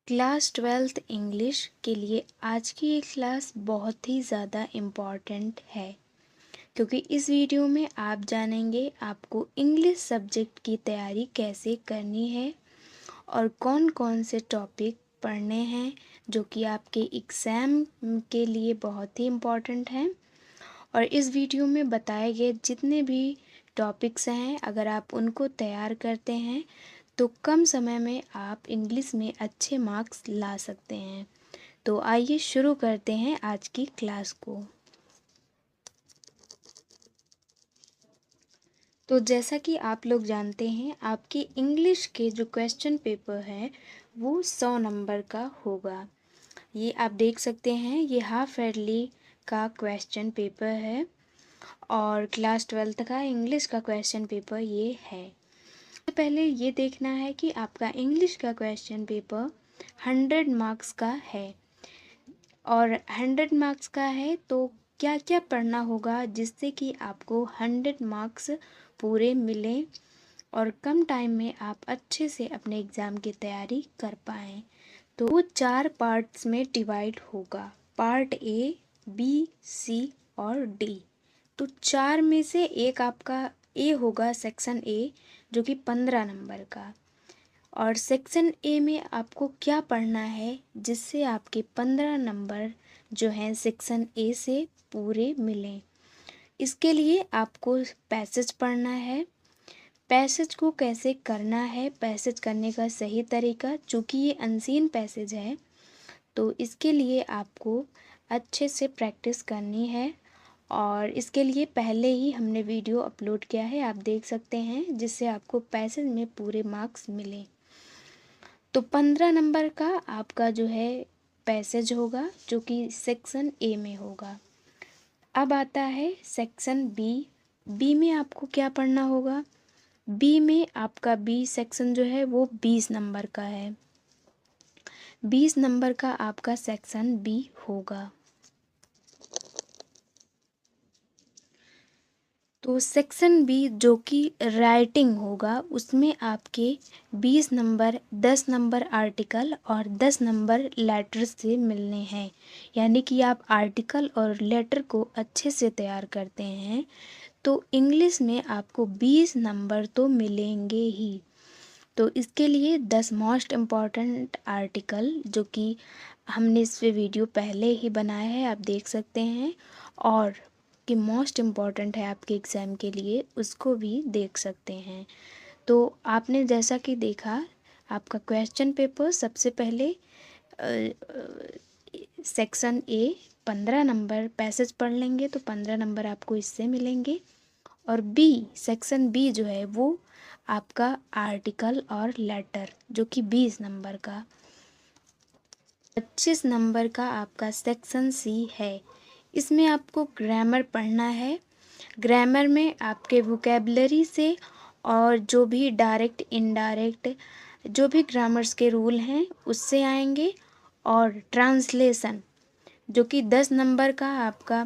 Class 12th English के लिए आज की ये क्लास बहुत ही ज़्यादा इम्पॉर्टेंट है, क्योंकि इस वीडियो में आप जानेंगे आपको इंग्लिश सब्जेक्ट की तैयारी कैसे करनी है और कौन कौन से टॉपिक पढ़ने हैं जो कि आपके एग्ज़ाम के लिए बहुत ही इम्पॉर्टेंट हैं। और इस वीडियो में बताए गए जितने भी टॉपिक्स हैं, अगर आप उनको तैयार करते हैं तो कम समय में आप इंग्लिश में अच्छे मार्क्स ला सकते हैं। तो आइए शुरू करते हैं आज की क्लास को। तो जैसा कि आप लोग जानते हैं, आपके इंग्लिश के जो क्वेश्चन पेपर है वो 100 नंबर का होगा। ये आप देख सकते हैं, ये हाफ ईयरली का क्वेश्चन पेपर है और क्लास 12th का इंग्लिश का क्वेश्चन पेपर ये है। पहले ये देखना है कि आपका इंग्लिश का क्वेश्चन पेपर 100 मार्क्स का है और 100 मार्क्स का है तो क्या क्या पढ़ना होगा जिससे कि आपको 100 मार्क्स पूरे मिलें और कम टाइम में आप अच्छे से अपने एग्ज़ाम की तैयारी कर पाएँ। तो वो 4 पार्ट्स में डिवाइड होगा, पार्ट ए, बी, सी और डी। तो 4 में से एक आपका ए होगा, सेक्शन ए, जो कि 15 नंबर का। और सेक्शन ए में आपको क्या पढ़ना है जिससे आपके 15 नंबर जो हैं सेक्शन ए से पूरे मिलें। इसके लिए आपको पैसेज पढ़ना है। पैसेज को कैसे करना है, पैसेज करने का सही तरीका, चूँकि ये अनसीन पैसेज है तो इसके लिए आपको अच्छे से प्रैक्टिस करनी है। और इसके लिए पहले ही हमने वीडियो अपलोड किया है, आप देख सकते हैं, जिससे आपको पैसेज में पूरे मार्क्स मिले। तो 15 नंबर का आपका जो है पैसेज होगा जो कि सेक्शन ए में होगा। अब आता है सेक्शन बी। बी में आपको क्या पढ़ना होगा? बी में आपका बी सेक्शन जो है वो 20 नंबर का है। 20 नंबर का आपका सेक्शन बी होगा। तो सेक्शन बी जो कि राइटिंग होगा, उसमें आपके 20 नंबर 10 नंबर आर्टिकल और 10 नंबर लेटर से मिलने हैं। यानी कि आप आर्टिकल और लेटर को अच्छे से तैयार करते हैं तो इंग्लिश में आपको 20 नंबर तो मिलेंगे ही। तो इसके लिए 10 मोस्ट इम्पॉर्टेंट आर्टिकल जो कि हमने इस पे वीडियो पहले ही बनाया है, आप देख सकते हैं, और कि मोस्ट इम्पॉर्टेंट है आपके एग्ज़ाम के लिए, उसको भी देख सकते हैं। तो आपने जैसा कि देखा, आपका क्वेश्चन पेपर सबसे पहले सेक्शन ए 15 नंबर पैसेज पढ़ लेंगे तो 15 नंबर आपको इससे मिलेंगे। और बी सेक्शन बी जो है वो आपका आर्टिकल और लेटर जो कि 20 नंबर का। 25 नंबर का आपका सेक्शन सी है। इसमें आपको ग्रामर पढ़ना है। ग्रामर में आपके वोकेबलरी से और जो भी डायरेक्ट इनडायरेक्ट जो भी ग्रामर्स के रूल हैं उससे आएंगे, और ट्रांसलेशन जो कि 10 नंबर का आपका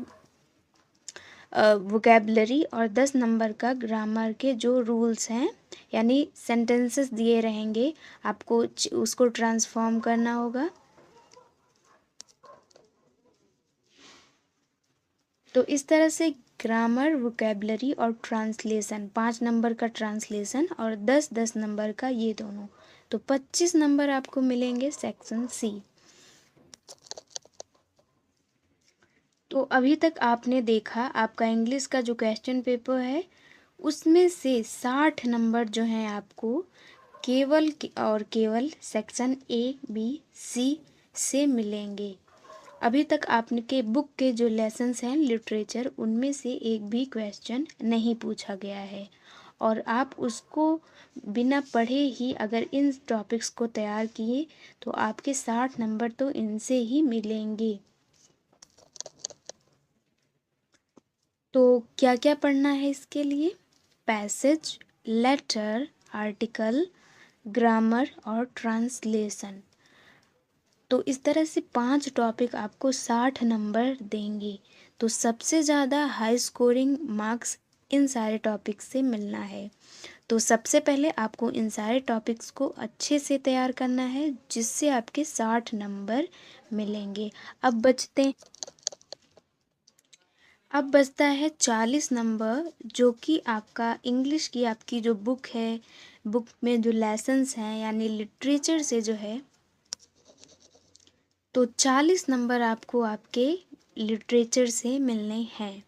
वोकेबलरी और 10 नंबर का ग्रामर के जो रूल्स हैं, यानी सेंटेंसेस दिए रहेंगे, आपको उसको ट्रांसफॉर्म करना होगा। तो इस तरह से ग्रामर, वोकेबलरी और ट्रांसलेशन, 5 नंबर का ट्रांसलेशन और 10-10 नंबर का ये दोनों, तो 25 नंबर आपको मिलेंगे सेक्शन सी। तो अभी तक आपने देखा आपका इंग्लिश का जो क्वेश्चन पेपर है उसमें से 60 नंबर जो हैं आपको केवल और केवल सेक्शन ए, बी, सी से मिलेंगे। अभी तक आपके बुक के जो लेसन्स हैं लिटरेचर, उनमें से एक भी क्वेश्चन नहीं पूछा गया है और आप उसको बिना पढ़े ही अगर इन टॉपिक्स को तैयार किए तो आपके 60 नंबर तो इनसे ही मिलेंगे। तो क्या क्या पढ़ना है इसके लिए? पैसेज, लेटर, आर्टिकल, ग्रामर और ट्रांसलेशन। तो इस तरह से 5 टॉपिक आपको 60 नंबर देंगे। तो सबसे ज़्यादा हाई स्कोरिंग मार्क्स इन सारे टॉपिक से मिलना है। तो सबसे पहले आपको इन सारे टॉपिक्स को अच्छे से तैयार करना है, जिससे आपके 60 नंबर मिलेंगे। अब बचता है 40 नंबर, जो कि आपका इंग्लिश की आपकी जो बुक है, बुक में जो लेसन्स हैं यानी लिटरेचर से जो है, तो 40 नंबर आपको आपके लिटरेचर से मिलने हैं।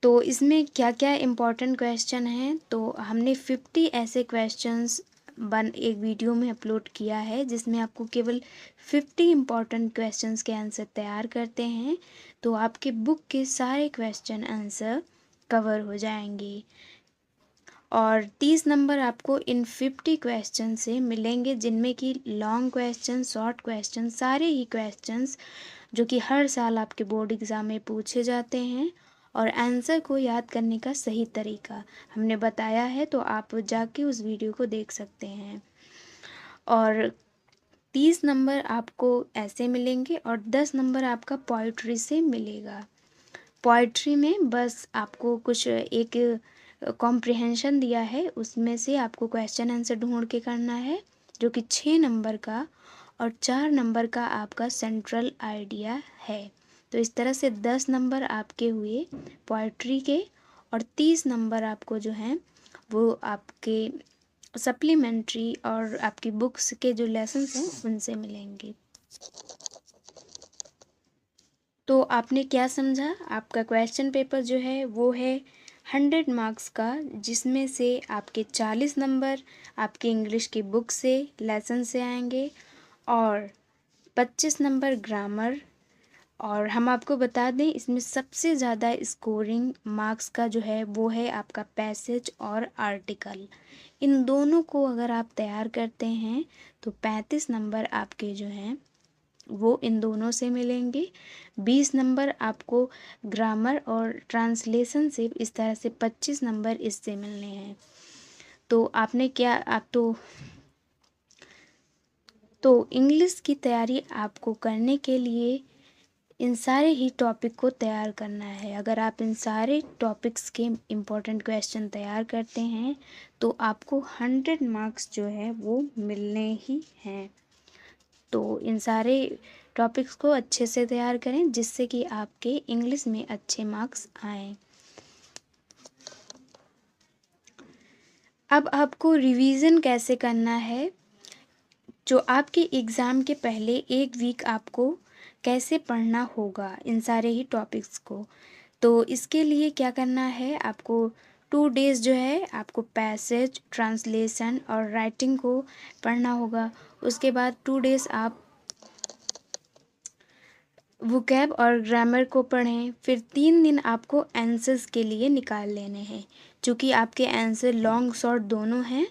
तो इसमें क्या क्या इम्पोर्टेंट क्वेश्चन हैं, तो हमने 50 ऐसे क्वेश्चंस एक वीडियो में अपलोड किया है, जिसमें आपको केवल 50 इम्पोर्टेंट क्वेश्चंस के आंसर तैयार करते हैं, तो आपके बुक के सारे क्वेश्चन आंसर कवर हो जाएंगे। और 30 नंबर आपको इन 50 क्वेश्चन से मिलेंगे, जिनमें कि लॉन्ग क्वेश्चन, शॉर्ट क्वेश्चन, सारे ही क्वेश्चंस जो कि हर साल आपके बोर्ड एग्ज़ाम में पूछे जाते हैं। और आंसर को याद करने का सही तरीका हमने बताया है, तो आप जाके उस वीडियो को देख सकते हैं। और 30 नंबर आपको ऐसे मिलेंगे और 10 नंबर आपका पोइट्री से मिलेगा। पोइट्री में बस आपको कुछ एक कॉम्प्रिहेंशन दिया है, उसमें से आपको क्वेश्चन आंसर ढूंढ के करना है, जो कि 6 नंबर का और 4 नंबर का आपका सेंट्रल आइडिया है। तो इस तरह से 10 नंबर आपके हुए पोइट्री के, और 30 नंबर आपको जो हैं वो आपके सप्लीमेंट्री और आपकी बुक्स के जो लेसन्स हैं उनसे मिलेंगे। तो आपने क्या समझा? आपका क्वेश्चन पेपर जो है वो है 100 मार्क्स का, जिसमें से आपके 40 नंबर आपके इंग्लिश की बुक से, लेसन से आएंगे, और 25 नंबर ग्रामर। और हम आपको बता दें, इसमें सबसे ज़्यादा स्कोरिंग मार्क्स का जो है वो है आपका पैसेज और आर्टिकल। इन दोनों को अगर आप तैयार करते हैं तो 35 नंबर आपके जो हैं वो इन दोनों से मिलेंगे। 20 नंबर आपको ग्रामर और ट्रांसलेशन से, इस तरह से 25 नंबर इससे मिलने हैं। तो आपने क्या, आप तो इंग्लिश की तैयारी आपको करने के लिए इन सारे ही टॉपिक को तैयार करना है। अगर आप इन सारे टॉपिक्स के इम्पोर्टेंट क्वेश्चन तैयार करते हैं तो आपको 100 मार्क्स जो है वो मिलने ही हैं। तो इन सारे टॉपिक्स को अच्छे से तैयार करें, जिससे कि आपके इंग्लिश में अच्छे मार्क्स आएँ। अब आपको रिवीजन कैसे करना है, जो आपके एग्ज़ाम के पहले एक वीक आपको कैसे पढ़ना होगा इन सारे ही टॉपिक्स को। तो इसके लिए क्या करना है, आपको 2 डेज़ जो है आपको पैसेज, ट्रांसलेशन और राइटिंग को पढ़ना होगा। उसके बाद 2 डेज़ आप वोकैब और ग्रामर को पढ़ें। फिर 3 दिन आपको आंसर्स के लिए निकाल लेने हैं, चूँकि आपके आंसर लॉन्ग शॉर्ट दोनों हैं।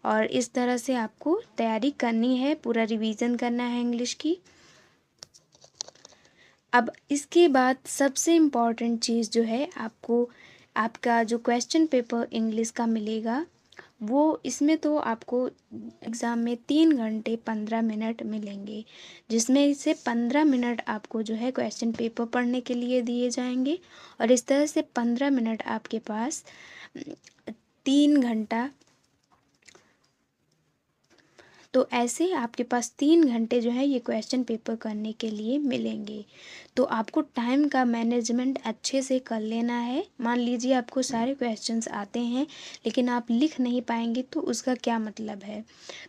और इस तरह से आपको तैयारी करनी है, पूरा रिवीजन करना है इंग्लिश की। अब इसके बाद सबसे इम्पॉर्टेंट चीज़ जो है, आपको आपका जो क्वेश्चन पेपर इंग्लिश का मिलेगा, वो इसमें तो आपको एग्ज़ाम में 3 घंटे 15 मिनट मिलेंगे, जिसमें से 15 मिनट आपको जो है क्वेश्चन पेपर पढ़ने के लिए दिए जाएंगे। और इस तरह से 15 मिनट आपके पास 3 घंटा, तो ऐसे आपके पास 3 घंटे जो है ये क्वेश्चन पेपर करने के लिए मिलेंगे। तो आपको टाइम का मैनेजमेंट अच्छे से कर लेना है। मान लीजिए आपको सारे क्वेश्चंस आते हैं लेकिन आप लिख नहीं पाएंगे, तो उसका क्या मतलब है।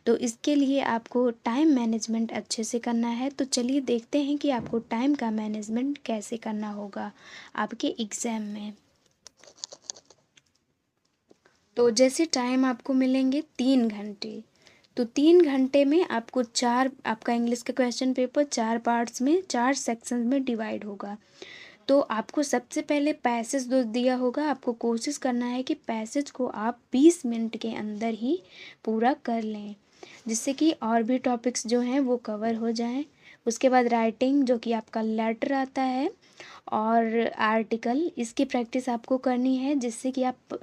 तो इसके लिए आपको टाइम मैनेजमेंट अच्छे से करना है। तो चलिए देखते हैं कि आपको टाइम का मैनेजमेंट कैसे करना होगा आपके एग्ज़ाम में। तो जैसे टाइम आपको मिलेंगे 3 घंटे, तो 3 घंटे में आपको आपका इंग्लिश का क्वेश्चन पेपर 4 पार्ट्स में, 4 सेक्शंस में डिवाइड होगा। तो आपको सबसे पहले पैसेज दिया होगा, आपको कोशिश करना है कि पैसेज को आप 20 मिनट के अंदर ही पूरा कर लें, जिससे कि और भी टॉपिक्स जो हैं वो कवर हो जाएं। उसके बाद राइटिंग, जो कि आपका लेटर आता है, और आर्टिकल, इसकी प्रैक्टिस आपको करनी है, जिससे कि आप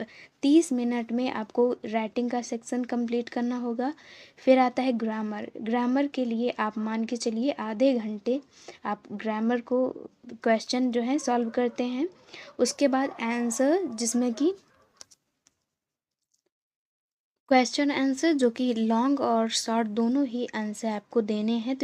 30 मिनट में आपको राइटिंग का सेक्शन कंप्लीट करना होगा। फिर आता है ग्रामर। ग्रामर के लिए आप मान के चलिए आधे घंटे आप ग्रामर को क्वेश्चन जो है सॉल्व करते हैं। उसके बाद आंसर, जिसमें कि क्वेश्चन आंसर जो कि लॉन्ग और शॉर्ट दोनों ही आंसर आपको देने हैं। तो